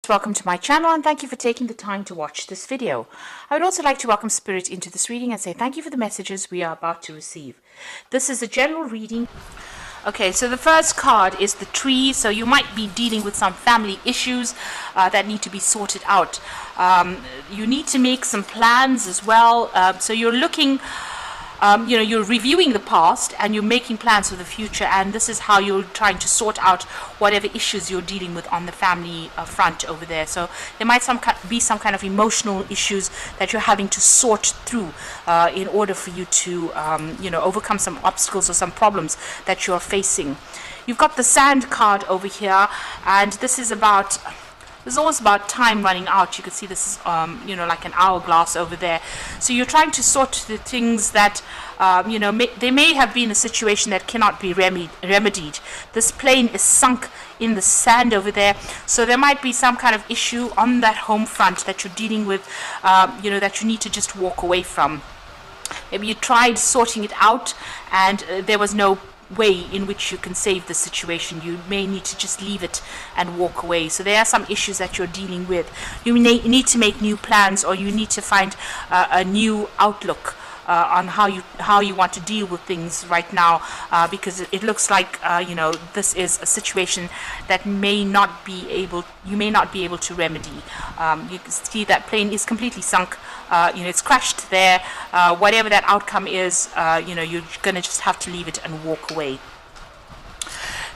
Welcome to my channel and thank you for taking the time to watch this video. I would also like to welcome Spirit into this reading and say thank you for the messages we are about to receive. This is a general reading. Okay, so the first card is the Tree. So you might be dealing with some family issues that need to be sorted out. You need to make some plans as well. So you're looking... you're reviewing the past and you're making plans for the future, and this is how you're trying to sort out whatever issues you're dealing with on the family front over there. So there might be some kind of emotional issues that you're having to sort through in order for you to overcome some obstacles or some problems that you're facing. You've got the Sand card over here, and this is about... It's always about time running out. You can see this is, like an hourglass over there. So you're trying to sort the things that, there may have been a situation that cannot be remedied. This plane is sunk in the sand over there. So there might be some kind of issue on that home front that you're dealing with, that you need to just walk away from. Maybe you tried sorting it out and there was no way in which you can save the situation. You may need to just leave it and walk away. So there are some issues that you're dealing with. You need to make new plans, or you need to find a new outlook on how you want to deal with things right now, because it looks like this is a situation that you may not be able to remedy. You can see that plane is completely sunk. It's crashed there. Whatever that outcome is, you're gonna just have to leave it and walk away.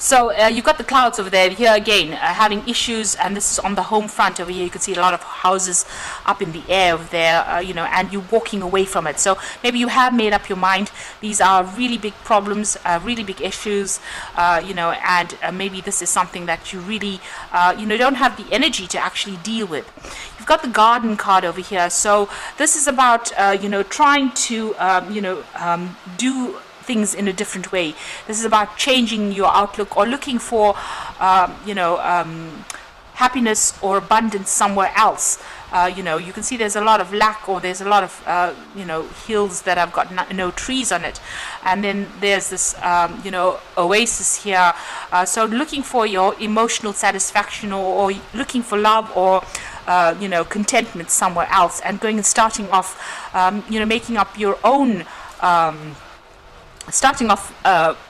So you've got the clouds over there. Here again, having issues, and this is on the home front over here. You can see a lot of houses up in the air over there, and you're walking away from it. So maybe you have made up your mind. These are really big problems, really big issues, and maybe this is something that you really, don't have the energy to actually deal with. You've got the Garden card over here. So this is about, trying to, do things in a different way. This is about changing your outlook or looking for happiness or abundance somewhere else. You can see there's a lot of lack, or there's a lot of hills that have got no trees on it, and then there's this oasis here. So looking for your emotional satisfaction, or looking for love, or contentment somewhere else, and going and starting off making up your own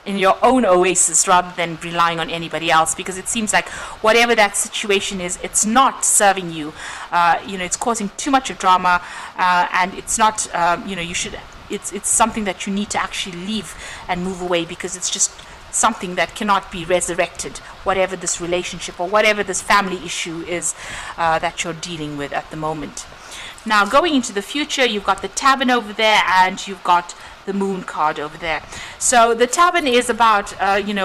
in your own oasis rather than relying on anybody else, because it seems like whatever that situation is, it's not serving you. It's causing too much of drama, and it's not, it's something that you need to actually leave and move away, because it's just something that cannot be resurrected, whatever this relationship or whatever this family issue is that you're dealing with at the moment. Now, going into the future, you've got the Tavern over there, and you've got the Moon card over there. So the Tavern is about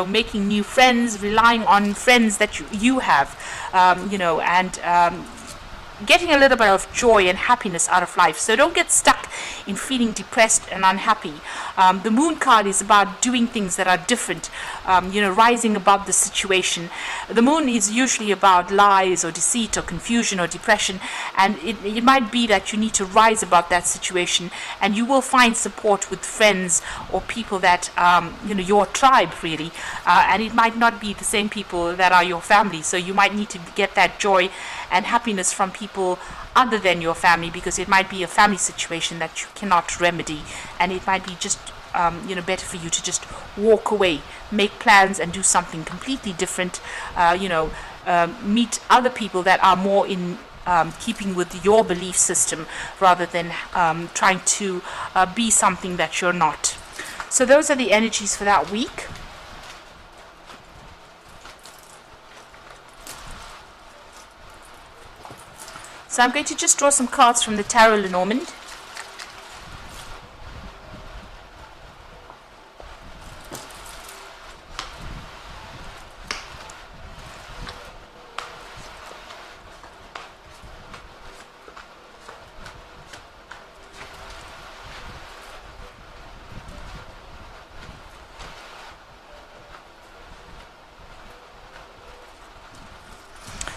making new friends, relying on friends that you have, and getting a little bit of joy and happiness out of life. So don't get stuck in feeling depressed and unhappy. The Moon card is about doing things that are different, rising above the situation. The Moon is usually about lies or deceit or confusion or depression, and it might be that you need to rise above that situation, and you will find support with friends or people that your tribe really, and it might not be the same people that are your family. So you might need to get that joy and happiness from people other than your family, because it might be a family situation that you cannot remedy, and it might be just better for you to just walk away, make plans, and do something completely different. Meet other people that are more in keeping with your belief system, rather than trying to be something that you're not. So those are the energies for that week. So I'm going to just draw some cards from the Tarot Lenormand.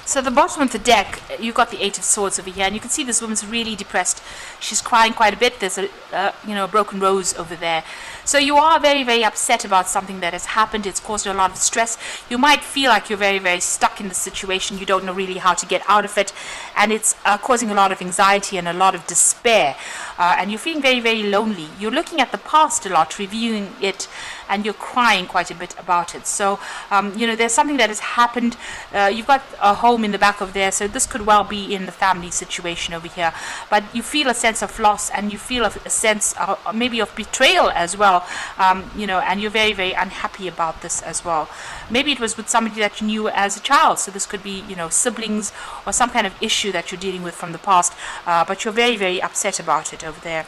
So the bottom of the deck, you've got the Eight of Swords over here, and you can see this woman's really depressed. She's crying quite a bit. There's a broken rose over there. So you are very, very upset about something that has happened. It's caused you a lot of stress. You might feel like you're very, very stuck in the situation. You don't know really how to get out of it, and it's causing a lot of anxiety and a lot of despair. And you're feeling very, very lonely. You're looking at the past a lot, reviewing it, and you're crying quite a bit about it. So, there's something that has happened. You've got a home in the back of there, so this could well be in the family situation over here. But you feel a sense of loss, and you feel a sense maybe of betrayal as well, and you're very, very unhappy about this as well. Maybe it was with somebody that you knew as a child, so this could be, siblings or some kind of issue that you're dealing with from the past, but you're very, very upset about it over there.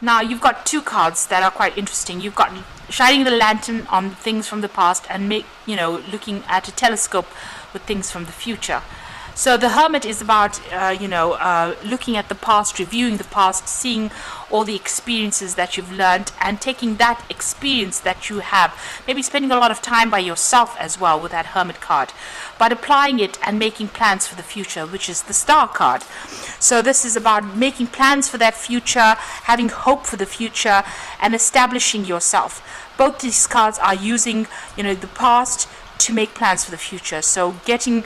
Now you've got two cards that are quite interesting. You've got shining the lantern on things from the past and looking at a telescope with things from the future. So the Hermit is about, looking at the past, reviewing the past, seeing all the experiences that you've learned and taking that experience that you have, maybe spending a lot of time by yourself as well with that Hermit card, but applying it and making plans for the future, which is the Star card. So this is about making plans for that future, having hope for the future, and establishing yourself. Both these cards are using, the past to make plans for the future. So getting,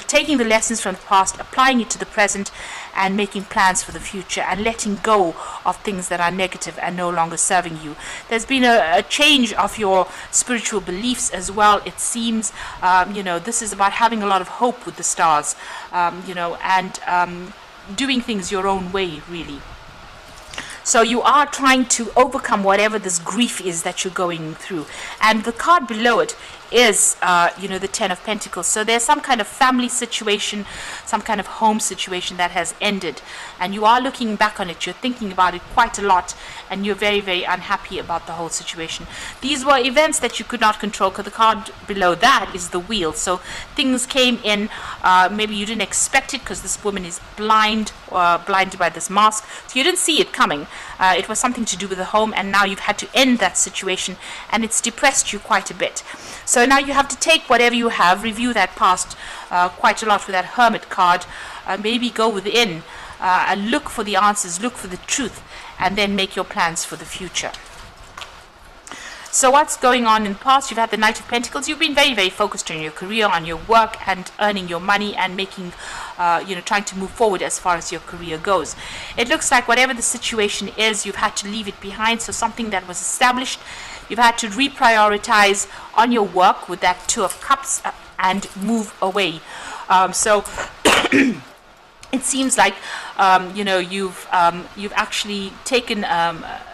taking the lessons from the past, applying it to the present, and making plans for the future, and letting go of things that are negative and no longer serving you. There's been a change of your spiritual beliefs as well, it seems. This is about having a lot of hope with the stars, and doing things your own way, really. So you are trying to overcome whatever this grief is that you're going through. And the card below it is, the Ten of Pentacles. So there's some kind of family situation, some kind of home situation that has ended. And you are looking back on it. You're thinking about it quite a lot. And you're very, very unhappy about the whole situation. These were events that you could not control, because the card below that is the Wheel. So things came in, maybe you didn't expect it because this woman is blinded by this mask. So you didn't see it coming. It was something to do with the home, and now you've had to end that situation, and it's depressed you quite a bit. So now you have to take whatever you have, review that past quite a lot with that Hermit card, maybe go within and look for the answers, look for the truth, and then make your plans for the future. So what's going on in the past? You've had the Knight of Pentacles. You've been very, very focused on your career, on your work, and earning your money, and making, trying to move forward as far as your career goes. It looks like whatever the situation is, you've had to leave it behind. So something that was established, you've had to reprioritize on your work with that Two of Cups and move away. It seems like you've actually taken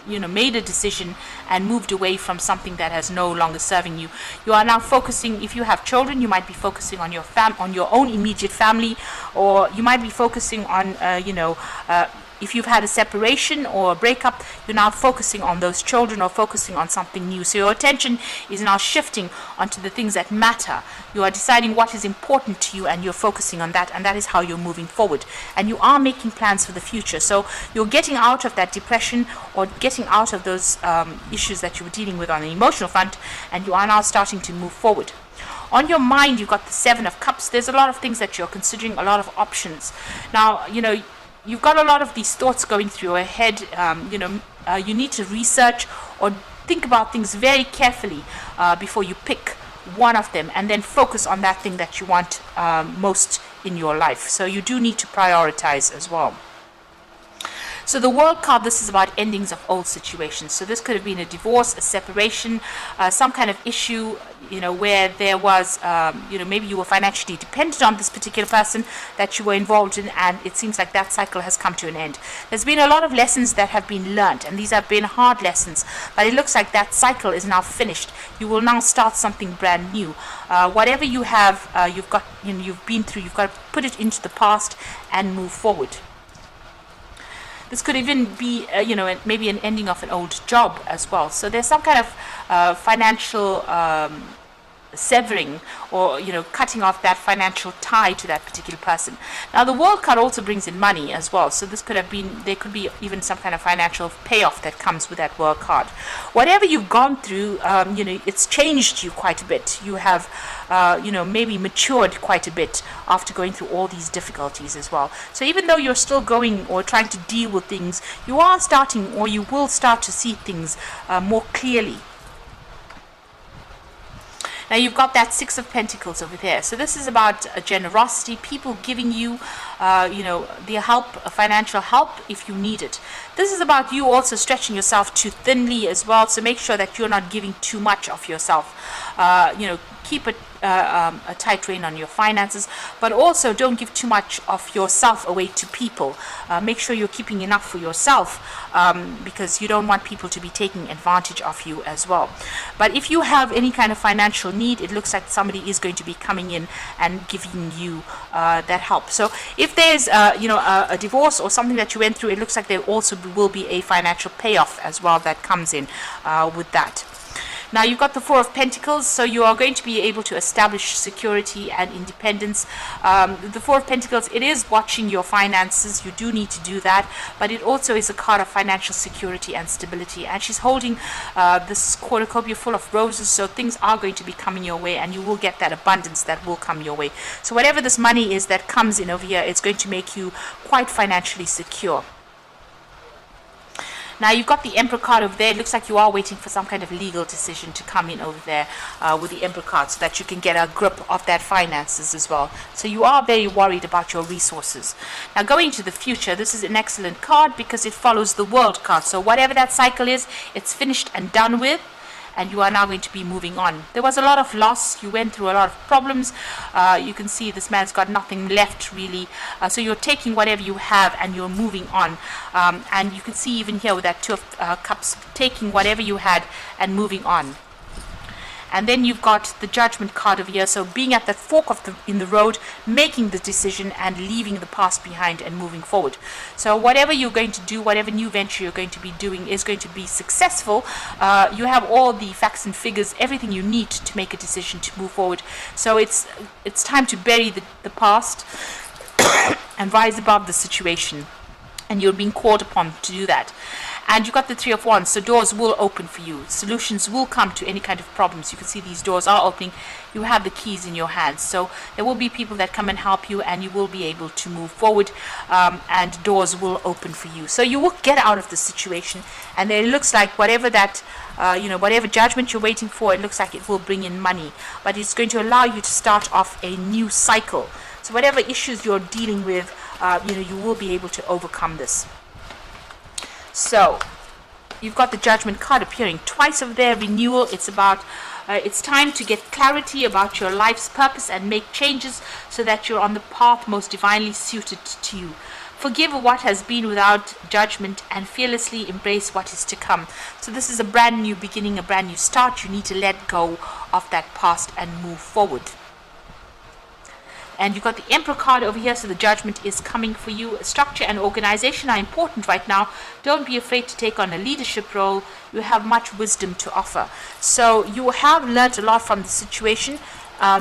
made a decision and moved away from something that has no longer serving you. You are now focusing. If you have children, you might be focusing on your own immediate family, or you might be focusing on if you've had a separation or a breakup, you're now focusing on those children or focusing on something new. So your attention is now shifting onto the things that matter. You are deciding what is important to you, and you're focusing on that, and that is how you're moving forward. And you are making plans for the future. So you're getting out of that depression, or getting out of those issues that you were dealing with on the emotional front, and you are now starting to move forward. On your mind, you've got the Seven of Cups. There's a lot of things that you're considering, a lot of options. Now, you've got a lot of these thoughts going through your head. You need to research or think about things very carefully before you pick one of them, and then focus on that thing that you want most in your life. So you do need to prioritize as well. So the World card, this is about endings of old situations. So this could have been a divorce, a separation, some kind of issue, where there was, maybe you were financially dependent on this particular person that you were involved in, and it seems like that cycle has come to an end. There's been a lot of lessons that have been learned, and these have been hard lessons, but it looks like that cycle is now finished. You will now start something brand new. Whatever you have, you've been through, you've got to put it into the past and move forward. This could even be, maybe an ending of an old job as well. So there's some kind of financial severing or cutting off that financial tie to that particular person. Now the World card also brings in money as well, so this could have been, there could be even some kind of financial payoff that comes with that World card. Whatever you've gone through, it's changed you quite a bit. You have maybe matured quite a bit after going through all these difficulties as well. So even though you're still going or trying to deal with things, you are starting, or you will start to see things more clearly. Now you've got that Six of Pentacles over there. So this is about generosity, people giving you, the help, financial help if you need it. This is about you also stretching yourself too thinly as well. So make sure that you're not giving too much of yourself. Keep a tight rein on your finances, but also don't give too much of yourself away to people. Make sure you're keeping enough for yourself, because you don't want people to be taking advantage of you as well. But if you have any kind of financial need, it looks like somebody is going to be coming in and giving you that help. So if there's a divorce or something that you went through, it looks like there also will be a financial payoff as well that comes in with that. Now you've got the Four of Pentacles, so you are going to be able to establish security and independence. The Four of Pentacles, it is watching your finances. You do need to do that, but it also is a card of financial security and stability. And she's holding this cornucopia full of roses, so things are going to be coming your way, and you will get that abundance that will come your way. So whatever this money is that comes in over here, it's going to make you quite financially secure. Now you've got the Emperor card over there. It looks like you are waiting for some kind of legal decision to come in over there with the Emperor card, so that you can get a grip of that finances as well. So you are very worried about your resources. Now going to the future, this is an excellent card because it follows the World card. So whatever that cycle is, it's finished and done with, and you are now going to be moving on. There was a lot of loss. You went through a lot of problems. You can see this man's got nothing left really. So you're taking whatever you have and you're moving on. And you can see even here with that Two of Cups, taking whatever you had and moving on. And then you've got the Judgment card over here. So being at that fork in the road, making the decision and leaving the past behind and moving forward. So whatever you're going to do, whatever new venture you're going to be doing is going to be successful. You have all the facts and figures, everything you need to make a decision to move forward. So it's time to bury the past and rise above the situation. And you're being called upon to do that. And you've got the Three of Wands, so doors will open for you. Solutions will come to any kind of problems. You can see these doors are opening. You have the keys in your hands. So there will be people that come and help you, and you will be able to move forward, and doors will open for you. So you will get out of the situation, and then it looks like whatever that, whatever judgment you're waiting for, it looks like it will bring in money. But it's going to allow you to start off a new cycle. So whatever issues you're dealing with, you will be able to overcome this. So you've got the Judgment card appearing twice over there. Renewal. It's about it's time to get clarity about your life's purpose and make changes so that you're on the path most divinely suited to you. Forgive what has been without judgment and fearlessly embrace what is to come. So this is a brand new beginning, a brand new start. You need to let go of that past and move forward. And you've got the Emperor card over here, so the Judgment is coming for you. Structure and organization are important right now. Don't be afraid to take on a leadership role. You have much wisdom to offer. So you have learned a lot from the situation.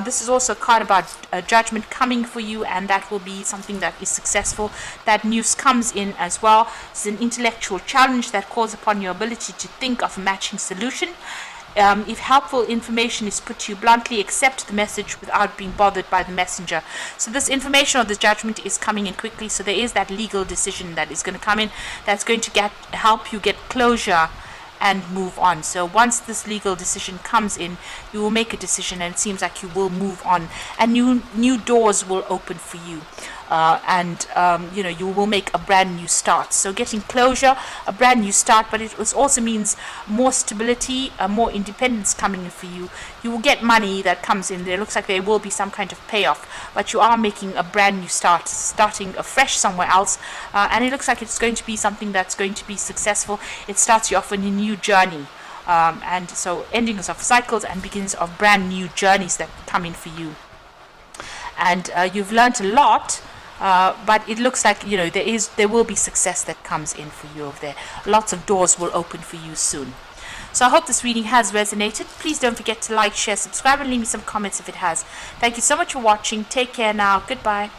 This is also a card about judgment coming for you, and that will be something that is successful. That news comes in as well. It's an intellectual challenge that calls upon your ability to think of a matching solution. If helpful information is put to you bluntly, accept the message without being bothered by the messenger. So this information or this judgment is coming in quickly. So there is that legal decision that is going to come in that's going to help you get closure and move on. So once this legal decision comes in, you will make a decision, and it seems like you will move on, and new doors will open for you. You will make a brand new start. So getting closure, a brand new start, but it also means more stability, more independence coming in for you. You will get money that comes in. There looks like there will be some kind of payoff, but you are making a brand new start, starting afresh somewhere else, and it looks like it's going to be something that's going to be successful. It starts you off on a new journey. And so endings of cycles and beginnings of brand new journeys that come in for you. And you've learned a lot. But it looks like there will be success that comes in for you over there. Lots of doors will open for you soon. So I hope this reading has resonated. Please don't forget to like, share, subscribe, and leave me some comments if it has. Thank you so much for watching. Take care now. Goodbye.